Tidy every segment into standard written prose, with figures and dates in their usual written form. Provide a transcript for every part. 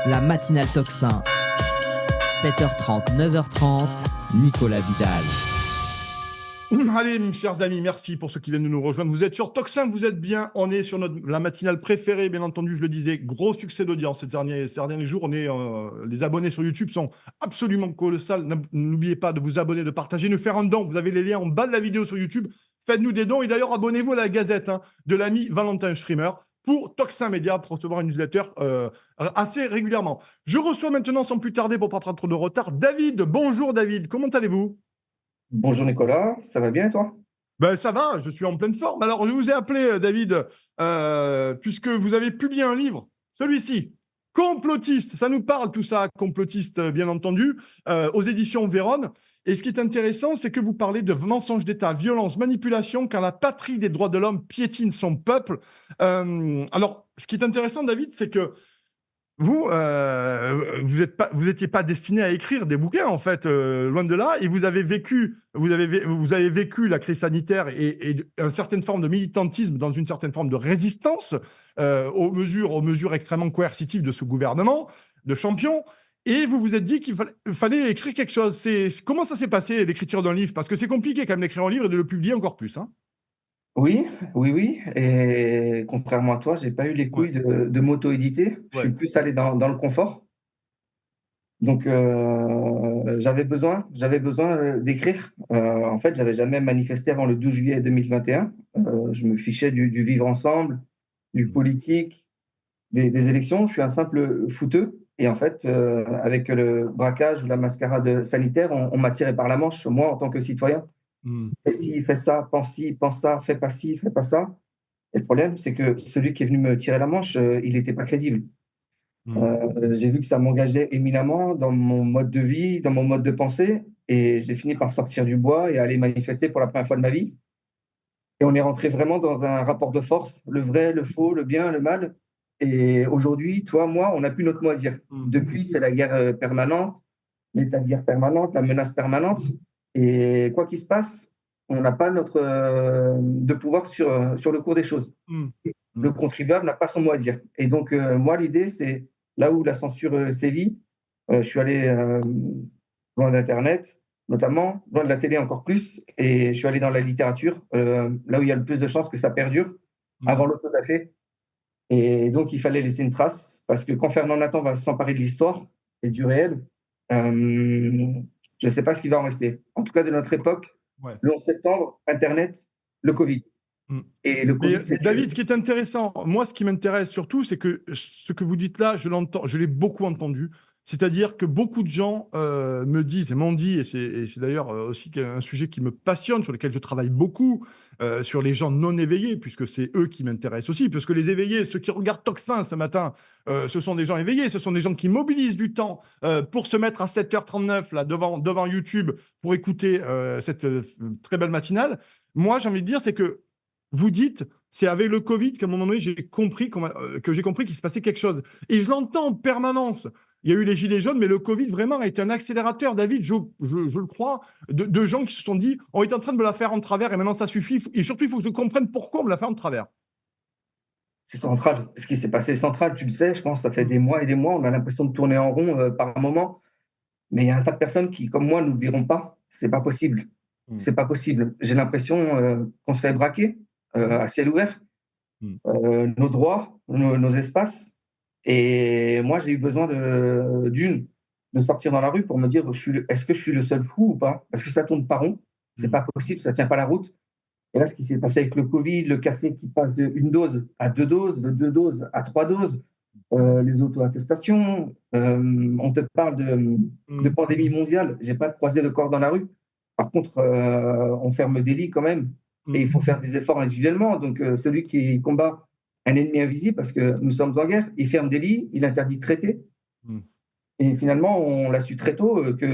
La matinale Tocsin. 7h30, 9h30, Nicolas Vidal. Allez, mes chers amis, merci pour ceux qui viennent de nous rejoindre. Vous êtes sur Tocsin, vous êtes bien. On est sur la matinale préférée, bien entendu, je le disais. Gros succès d'audience ces derniers jours. Les abonnés sur YouTube sont absolument colossales. N'oubliez pas de vous abonner, de partager, de faire un don. Vous avez les liens en bas de la vidéo sur YouTube. Faites-nous des dons. Et d'ailleurs, abonnez-vous à la Gazette de l'ami Valentin Streamer pour Tocsin Média, pour recevoir une newsletter assez régulièrement. Je reçois maintenant, sans plus tarder, pour ne pas prendre trop de retard, David. Bonjour David, comment allez-vous ? Bonjour Nicolas, ça va bien et toi? Ben, ça va, je suis en pleine forme. Alors, je vous ai appelé, David, puisque vous avez publié un livre, celui-ci, Complotiste. Ça nous parle tout ça, Complotiste, bien entendu, aux éditions Vérone. Et ce qui est intéressant, c'est que vous parlez de mensonges d'État, violence, manipulation, quand la patrie des droits de l'homme piétine son peuple. Alors, ce qui est intéressant, David, c'est que vous étiez pas destiné à écrire des bouquins, en fait, loin de là, et vous avez vécu la crise sanitaire et une certaine forme de militantisme dans une certaine forme de résistance aux mesures extrêmement coercitives de ce gouvernement de champion, et vous vous êtes dit qu'il fallait écrire quelque chose. Comment ça s'est passé, l'écriture d'un livre? Parce que c'est compliqué quand même d'écrire un livre et de le publier encore plus, hein. Oui, oui. Et contrairement à toi, j'ai pas eu les Ouais, couilles de m'auto-éditer. Je suis ouais. plus allé dans le confort. Donc j'avais besoin d'écrire. En fait, j'avais jamais manifesté avant le 12 juillet 2021. Je me fichais du vivre ensemble, du politique, des élections. Je suis un simple fouteux. Et en fait, avec le braquage ou la mascarade sanitaire, on m'a tiré par la manche, moi, en tant que citoyen. Hmm. Fais ci, fais ça, pense ci, pense ça, fais pas ci, fais pas ça. Et le problème, c'est que celui qui est venu me tirer la manche, il n'était pas crédible. Hmm. J'ai vu que ça m'engageait éminemment dans mon mode de vie, dans mon mode de pensée, et j'ai fini par sortir du bois et aller manifester pour la première fois de ma vie. Et on est rentré vraiment dans un rapport de force, le vrai, le faux, le bien, le mal. Et aujourd'hui, toi, moi, on n'a plus notre mot à dire. Hmm. Depuis, c'est la guerre permanente, l'état de guerre permanente, la menace permanente. Et quoi qu'il se passe, on n'a pas de pouvoir sur le cours des choses. Hmm. Le contribuable n'a pas son mot à dire. Et donc, moi, l'idée, c'est là où la censure sévit. Je suis allé loin d'Internet, notamment, loin de la télé encore plus, et je suis allé dans la littérature, là où il y a le plus de chances que ça perdure, avant l'autodafé. Et donc, il fallait laisser une trace, parce que quand Fernand Nathan va s'emparer de l'histoire et du réel, je ne sais pas ce qui va en rester. En tout cas, de notre époque, Ouais. le 11 septembre, Internet, le Covid. Hmm. Et le Mais Covid, c'est David, ce qui est intéressant, moi, ce qui m'intéresse surtout, c'est que ce que vous dites là, je l'entends, je l'ai beaucoup entendu. C'est-à-dire que beaucoup de gens me disent et m'ont dit, et c'est d'ailleurs aussi un sujet qui me passionne, sur lequel je travaille beaucoup, sur les gens non éveillés, puisque c'est eux qui m'intéressent aussi, puisque les éveillés, ceux qui regardent Tocsin ce matin, ce sont des gens éveillés, ce sont des gens qui mobilisent du temps pour se mettre à 7h39 là, devant YouTube pour écouter cette très belle matinale. Moi, j'ai envie de dire, c'est que vous dites, c'est avec le Covid qu'à un moment donné, j'ai compris qu'il se passait quelque chose. Et je l'entends en permanence. Il y a eu les gilets jaunes, mais le Covid vraiment a été un accélérateur, David, je le crois, de gens qui se sont dit, on est en train de me la faire en travers et maintenant ça suffit. Et surtout, il faut que je comprenne pourquoi on me la fait en travers. central. Ce qui s'est passé est central, tu le sais, je pense, ça fait Mm. des mois et des mois, on a l'impression de tourner en rond par moment, mais il y a un tas de personnes qui, comme moi, n'oublieront pas. C'est pas possible. Mm. C'est pas possible. J'ai l'impression qu'on se fait braquer à ciel ouvert, Mm. nos droits, nos espaces. Et moi, j'ai eu besoin de sortir dans la rue pour me dire, est-ce que je suis le seul fou ou pas? Parce que ça tourne pas rond, c'est pas possible, ça tient pas la route. Et là, ce qui s'est passé avec le Covid, le café qui passe d'une dose à deux doses, de deux doses à trois doses, les auto-attestations, on te parle de Mm. pandémie mondiale. J'ai pas croisé de corps dans la rue. Par contre, on ferme des lits quand même. Et il faut faire des efforts individuellement. Donc, celui qui combat un ennemi invisible, parce que nous sommes en guerre, il ferme des lits, il interdit de traiter. Mm. Et finalement, on l'a su très tôt que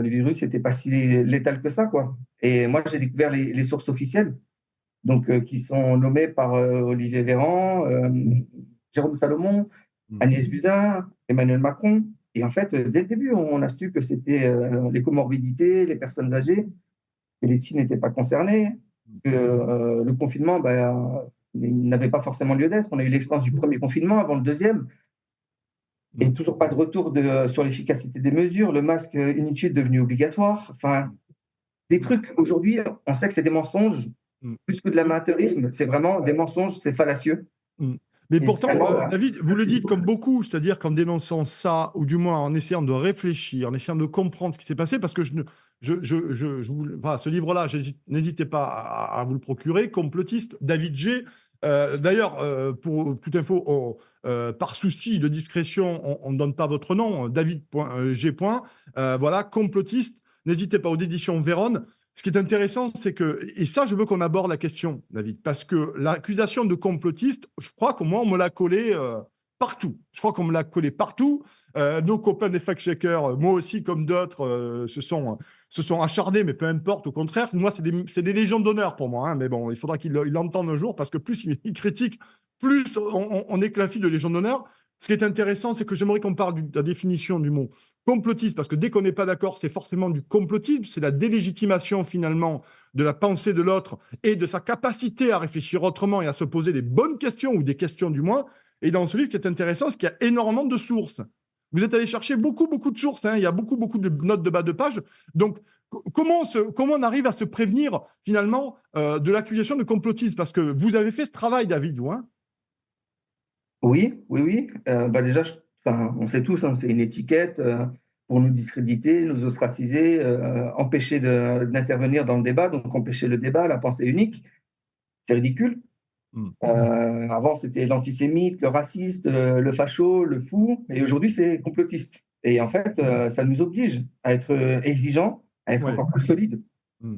le virus n'était pas si létal que ça, quoi. Et moi, j'ai découvert les sources officielles, donc qui sont nommées par Olivier Véran, Jérôme Salomon, Mm. Agnès Buzyn, Emmanuel Macron. Et en fait, dès le début, on a su que c'était les comorbidités, les personnes âgées, que les petits n'étaient pas concernés, que le confinement, il n'avait pas forcément lieu d'être. On a eu l'expérience du premier confinement avant le deuxième. Et toujours pas de retour sur l'efficacité des mesures, le masque inutile devenu obligatoire. Enfin, des trucs, aujourd'hui, on sait que c'est des mensonges, Mm. plus que de l'amateurisme, c'est vraiment des mensonges, c'est fallacieux. Mm. Mais Et pourtant, vraiment, David, vous le dites comme beaucoup, c'est-à-dire qu'en dénonçant ça, ou du moins en essayant de réfléchir, en essayant de comprendre ce qui s'est passé, parce que voilà, ce livre-là, n'hésitez pas à vous le procurer, Complotiste, David G. D'ailleurs, pour toute info, par souci de discrétion, on ne donne pas votre nom, David.G. Voilà, Complotiste, n'hésitez pas, aux éditions Véronne. Ce qui est intéressant, c'est que, et ça, je veux qu'on aborde la question, David, parce que l'accusation de complotiste, je crois qu'au moins, on me l'a collé partout. Je crois qu'on me l'a collé partout. Nos copains des fact-checkers, moi aussi, comme d'autres, se sont acharnés, mais peu importe, au contraire. Moi, c'est des légions d'honneur pour moi, hein, mais bon, il faudra qu'ils l'entendent un jour, parce que plus ils critiquent, plus on éclafie de légion d'honneur. Ce qui est intéressant, c'est que j'aimerais qu'on parle de la définition du mot complotiste, parce que dès qu'on n'est pas d'accord, c'est forcément du complotisme, c'est la délégitimation finalement de la pensée de l'autre et de sa capacité à réfléchir autrement et à se poser des bonnes questions, ou des questions du moins. Et dans ce livre, ce qui est intéressant, c'est qu'il y a énormément de sources. Vous êtes allé chercher beaucoup, beaucoup de sources, hein. Il y a beaucoup, beaucoup de notes de bas de page. Donc, comment on arrive à se prévenir finalement de l'accusation de complotisme? Parce que vous avez fait ce travail, David, vous, hein? oui, oui, oui. Déjà, enfin, on sait tous, hein, c'est une étiquette pour nous discréditer, nous ostraciser, empêcher d'intervenir dans le débat, donc empêcher le débat, la pensée unique. C'est ridicule. Avant, c'était l'antisémite, le raciste, le facho, le fou, et aujourd'hui, c'est complotiste. Et en fait, ça nous oblige à être exigeants, à être Ouais. encore plus solides. Mm.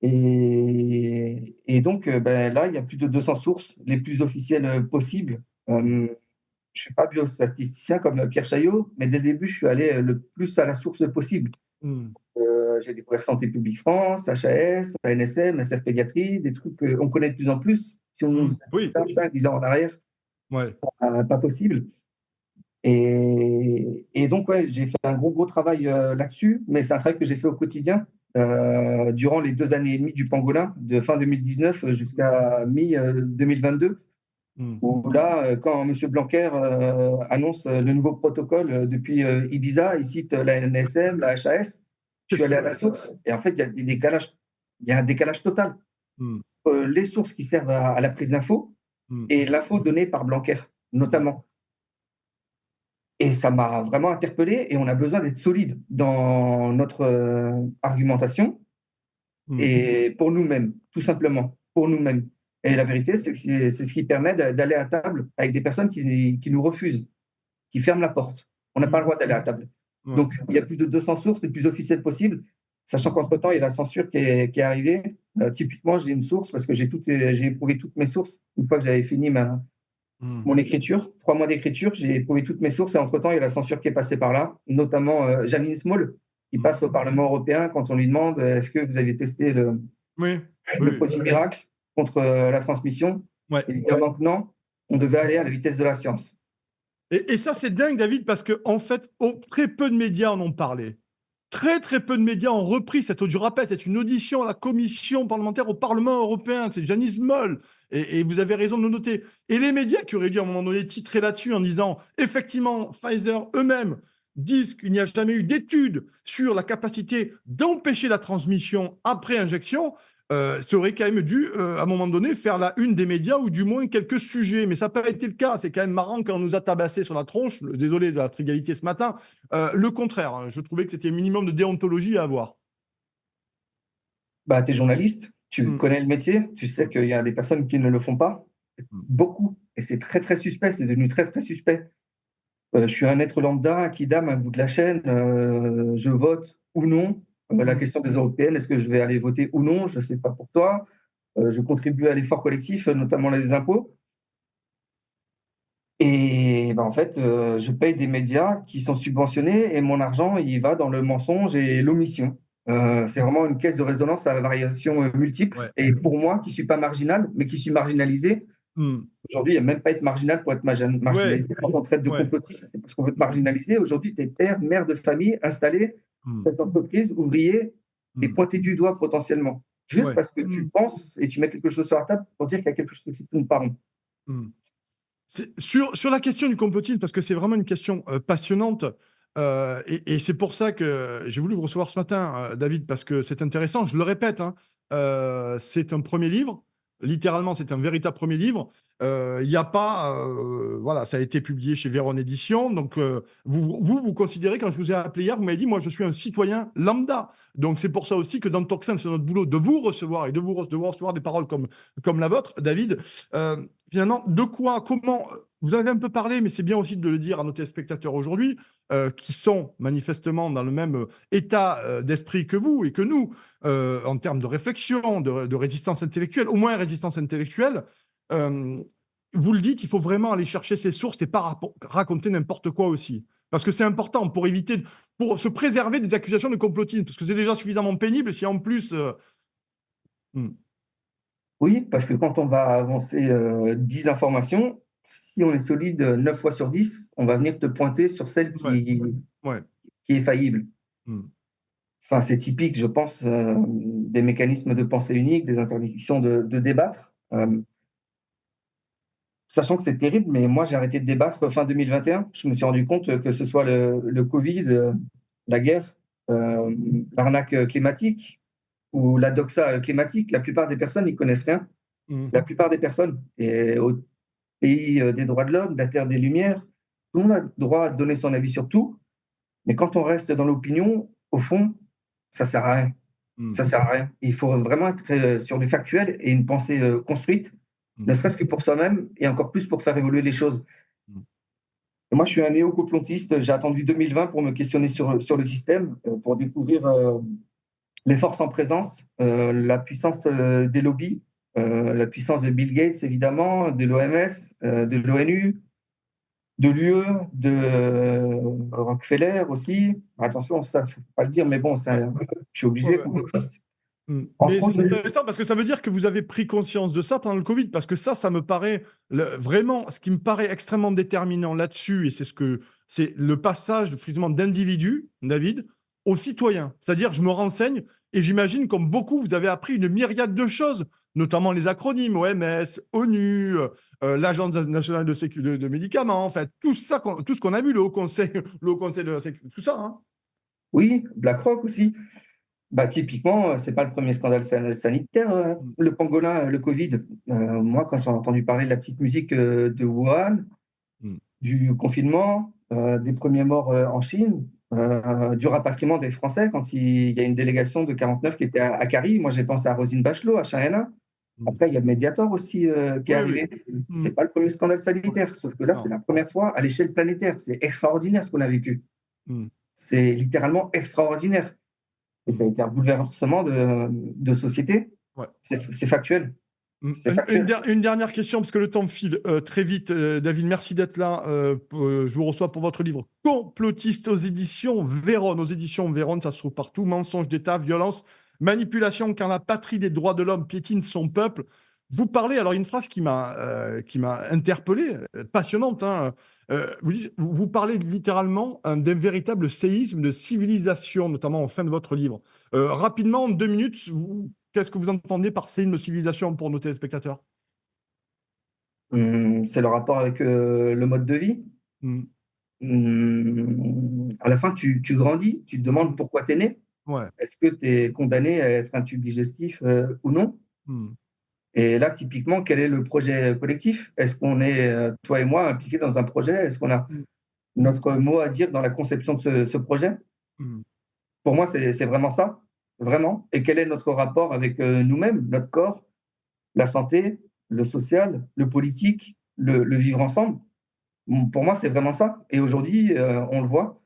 Et donc, là, il y a plus de 200 sources, les plus officielles possibles. Je ne suis pas biostatisticien comme Pierre Chaillot, mais dès le début, je suis allé le plus à la source possible. Mm. J'ai découvert Santé publique France, HAS, ANSM, SF Pédiatrie, des trucs qu'on connaît de plus en plus. Si on nous dit Oui. ça 5-10 ans en arrière, Ouais. pas possible. Et donc, ouais, j'ai fait un gros travail là-dessus, mais c'est un travail que j'ai fait au quotidien durant les 2 années et demie du pangolin, de fin 2019 jusqu'à mi-2022. Où là, quand M. Blanquer annonce le nouveau protocole depuis Ibiza, il cite la NSM, la HAS, je suis allé à la source. Et en fait, il y a un décalage total. Mm. Les sources qui servent à la prise d'infos Mm. et l'info donnée par Blanquer, notamment. Et ça m'a vraiment interpellé, et on a besoin d'être solide dans notre argumentation, et pour nous-mêmes, tout simplement, pour nous-mêmes. Et la vérité, c'est que c'est ce qui permet d'aller à table avec des personnes qui nous refusent, qui ferment la porte. On n'a pas le droit d'aller à table. Ouais. Donc, il y a plus de 200 sources les plus officielles possibles, sachant qu'entre-temps, il y a la censure qui est arrivée. Typiquement, j'ai une source parce que j'ai éprouvé toutes mes sources une fois que j'avais fini mon écriture, 3 mois d'écriture, j'ai éprouvé toutes mes sources, et entre-temps, il y a la censure qui est passée par là, notamment Janine Small, qui passe au Parlement européen quand on lui demande est-ce que vous avez testé le produit miracle contre la transmission. Ouais. Évidemment que non, on devait aller à la vitesse de la science. Et ça, c'est dingue, David, parce qu'en fait, très peu de médias en ont parlé. Très, très peu de médias ont repris cette audio. Je rappelle, c'est une audition à la commission parlementaire au Parlement européen. C'est Janice Moll. Et vous avez raison de le noter. Et les médias qui auraient dû, à un moment donné, titrer là-dessus en disant, effectivement, Pfizer eux-mêmes disent qu'il n'y a jamais eu d'études sur la capacité d'empêcher la transmission après injection, ça aurait quand même dû, à un moment donné, faire la une des médias, ou du moins quelques sujets. Mais ça n'a pas été le cas. C'est quand même marrant quand on nous a tabassé sur la tronche. Désolé de la trigalité ce matin. Le contraire, hein. Je trouvais que c'était un minimum de déontologie à avoir. Tu es journaliste, tu connais le métier, tu sais qu'il y a des personnes qui ne le font pas. Beaucoup. Et c'est très, très suspect. C'est devenu très, très suspect. Je suis un être lambda, un kidam, un bout de la chaîne. Je vote ou non. La question des européennes, est-ce que je vais aller voter ou non? Je ne sais pas pour toi. Je contribue à l'effort collectif, notamment les impôts. Et en fait, je paye des médias qui sont subventionnés, et mon argent, il va dans le mensonge et l'omission. C'est vraiment une caisse de résonance à variations multiples. Ouais. Et pour moi, qui ne suis pas marginal, mais qui suis marginalisé, aujourd'hui, il n'y a même pas être marginal pour être marginalisé. Quand on traite de complotiste, c'est parce qu'on veut te marginaliser. Aujourd'hui, tu es père, mère de famille, installé, cette entreprise, ouvrier, et pointé du doigt potentiellement. Juste parce que tu penses et tu mets quelque chose sur la table pour dire qu'il y a quelque chose qui ne tourne pas rond. Sur la question du complotisme, parce que c'est vraiment une question passionnante, et c'est pour ça que j'ai voulu vous recevoir ce matin, David, parce que c'est intéressant. Je le répète, hein, c'est un premier livre. Littéralement, c'est un véritable premier livre. Il n'y a pas, voilà, ça a été publié chez Véron Édition. Donc, vous considérez, quand je vous ai appelé hier, vous m'avez dit, moi, je suis un citoyen lambda. Donc, c'est pour ça aussi que dans Toxin, c'est notre boulot de vous recevoir et de vous recevoir des paroles comme la vôtre, David. Finalement, de quoi, comment, vous avez un peu parlé, mais c'est bien aussi de le dire à nos téléspectateurs aujourd'hui, qui sont manifestement dans le même état d'esprit que vous et que nous, en termes de réflexion, de résistance intellectuelle, au moins résistance intellectuelle. Vous le dites, il faut vraiment aller chercher ses sources et pas raconter n'importe quoi aussi. Parce que c'est important pour éviter, pour se préserver des accusations de complotisme, parce que c'est déjà suffisamment pénible si en plus... Oui, parce que quand on va avancer 10 informations, si on est solide 9 fois sur 10, on va venir te pointer sur celle Ouais. qui est faillible. Mm. Enfin, c'est typique, je pense, des mécanismes de pensée unique, des interdictions de débattre. Sachant que c'est terrible, mais moi, j'ai arrêté de débattre fin 2021. Je me suis rendu compte que ce soit le Covid, la guerre, l'arnaque climatique ou la doxa climatique, la plupart des personnes n'y connaissent rien. La plupart des personnes. Et au pays des droits de l'homme, de la Terre des Lumières, tout le monde a le droit de donner son avis sur tout. Mais quand on reste dans l'opinion, au fond, ça ne sert à rien. Ça sert à rien. Il faut vraiment être sur du factuel et une pensée construite, ne serait-ce que pour soi-même et encore plus pour faire évoluer les choses. Et moi, je suis un néo-complontiste. J'ai attendu 2020 pour me questionner sur le système, pour découvrir les forces en présence, la puissance des lobbies, la puissance de Bill Gates, évidemment, de l'OMS, de l'ONU, de l'UE, de Rockefeller aussi. Attention, ça, il ne faut pas le dire, mais bon, ça, je suis obligé, complotiste. Mais c'est intéressant parce que ça veut dire que vous avez pris conscience de ça pendant le Covid, parce que ça me paraît vraiment, ce qui me paraît extrêmement déterminant là-dessus, et c'est le passage finalement d'individu, David, au citoyen. C'est-à-dire, je me renseigne et j'imagine, comme beaucoup, vous avez appris une myriade de choses, notamment les acronymes OMS, ONU, l'Agence nationale de médicaments, en fait, tout ça, tout ce qu'on a vu, le Haut Conseil de la sécurité, tout ça. Hein. Oui, BlackRock aussi. Bah, typiquement, c'est pas le premier scandale sanitaire, le pangolin, le Covid. Moi, quand j'ai entendu parler de la petite musique de Wuhan, du confinement, des premiers morts en Chine, du rapatriement des Français quand il y a une délégation de 49 qui était à Carrie, moi j'ai pensé à Roselyne Bachelot, à China. Après, il y a le Mediator aussi qui est arrivé. C'est pas le premier scandale sanitaire, sauf que là, c'est la première fois à l'échelle planétaire. C'est extraordinaire ce qu'on a vécu. C'est littéralement extraordinaire. Et ça a été un bouleversement de société. Ouais. C'est factuel. Une dernière question, parce que le temps file très vite. David, merci d'être là. Je vous reçois pour votre livre Complotiste aux éditions Véron. Aux éditions Véron, ça se trouve partout. Mensonges d'État, violence, manipulation quand la patrie des droits de l'homme piétine son peuple. Vous parlez, alors une phrase qui m'a interpellé, passionnante. Hein. Vous parlez littéralement d'un véritable séisme de civilisation, notamment en fin de votre livre. Rapidement, en 2 minutes, qu'est-ce que vous entendez par séisme de civilisation pour nos téléspectateurs? C'est le rapport avec le mode de vie. À la fin, tu grandis, tu te demandes pourquoi tu es né. Ouais. Est-ce que tu es condamné à être un tube digestif ou non? Et là, typiquement, quel est le projet collectif? Est-ce qu'on est, toi et moi, impliqués dans un projet? Est-ce qu'on a notre mot à dire dans la conception de ce projet? Pour moi, c'est vraiment ça, vraiment. Et quel est notre rapport avec nous-mêmes, notre corps, la santé, le social, le politique, le vivre ensemble? Pour moi, c'est vraiment ça. Et aujourd'hui, on le voit,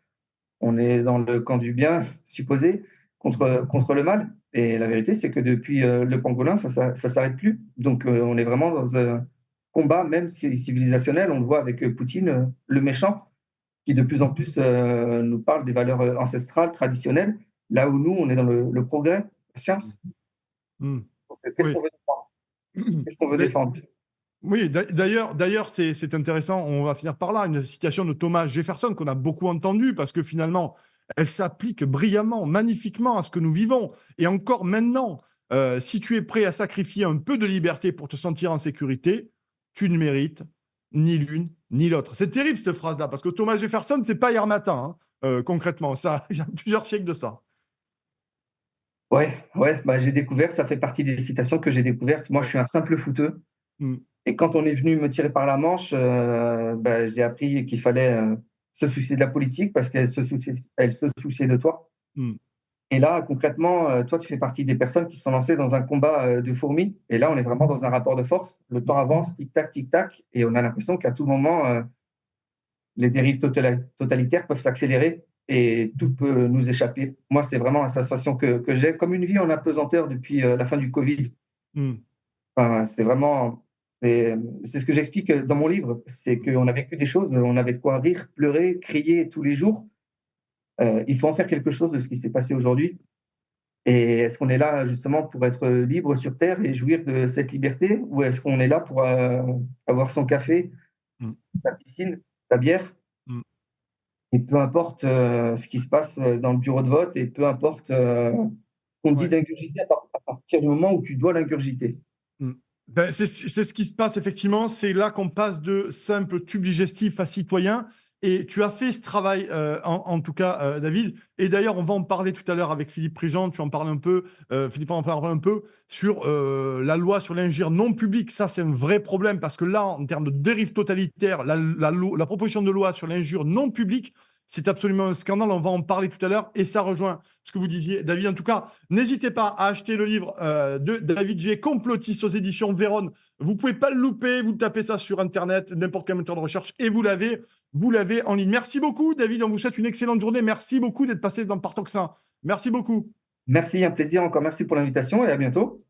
on est dans le camp du bien supposé contre le mal. Et la vérité, c'est que depuis le pangolin, ça s'arrête plus. Donc, on est vraiment dans un combat, même civilisationnel. On le voit avec Poutine, le méchant, qui de plus en plus nous parle des valeurs ancestrales, traditionnelles, là où nous, on est dans le progrès, la science. Qu'est-ce qu'on veut défendre? Qu'est-ce qu'on veut défendre? Oui, d'ailleurs, c'est intéressant, on va finir par là, une citation de Thomas Jefferson qu'on a beaucoup entendue, parce que finalement, elle s'applique brillamment, magnifiquement à ce que nous vivons. Et encore maintenant, si tu es prêt à sacrifier un peu de liberté pour te sentir en sécurité, tu ne mérites ni l'une ni l'autre. C'est terrible cette phrase-là, parce que Thomas Jefferson, c'est pas hier matin, hein, concrètement. Ça, il y a plusieurs siècles de ça. Ouais, ouais, bah, j'ai découvert, ça fait partie des citations que j'ai découvertes. Moi, je suis un simple footeux. Mm. Et quand on est venu me tirer par la manche, bah, j'ai appris qu'il fallait se soucier de la politique parce elle se souciait de toi. Mm. Et là, concrètement, toi, tu fais partie des personnes qui se sont lancées dans un combat de fourmis. Et là, on est vraiment dans un rapport de force. Le temps avance, tic-tac, tic-tac. Et on a l'impression qu'à tout moment, les dérives totalitaires peuvent s'accélérer et tout peut nous échapper. Moi, c'est vraiment la sensation que j'ai, comme une vie en apesanteur depuis la fin du Covid. Mm. Enfin, c'est vraiment, c'est ce que j'explique dans mon livre, c'est qu'on a vécu des choses, on avait de quoi rire, pleurer, crier tous les jours. Il faut en faire quelque chose de ce qui s'est passé aujourd'hui. Et est-ce qu'on est là justement pour être libre sur Terre et jouir de cette liberté, ou est-ce qu'on est là pour avoir son café, sa piscine, sa bière, et peu importe ce qui se passe dans le bureau de vote, et peu importe qu'on dit Ouais. d'ingurgiter à partir du moment où tu dois l'ingurgiter. Ben, c'est ce qui se passe, effectivement. C'est là qu'on passe de simple tube digestif à citoyen. Et tu as fait ce travail, en tout cas, David. Et d'ailleurs, on va en parler tout à l'heure avec Philippe Prigent. Tu en parles un peu, Philippe en parle un peu, sur la loi sur l'injure non publique. Ça, c'est un vrai problème parce que là, en termes de dérive totalitaire, la proposition de loi sur l'injure non publique, c'est absolument un scandale. On va en parler tout à l'heure. Et ça rejoint ce que vous disiez, David. En tout cas, n'hésitez pas à acheter le livre de David G, Complotiste aux éditions Véronne. Vous ne pouvez pas le louper. Vous tapez ça sur Internet, n'importe quel moteur de recherche, et vous l'avez en ligne. Merci beaucoup, David. On vous souhaite une excellente journée. Merci beaucoup d'être passé dans Partoxin. Merci beaucoup. Merci, un plaisir encore. Merci pour l'invitation et à bientôt.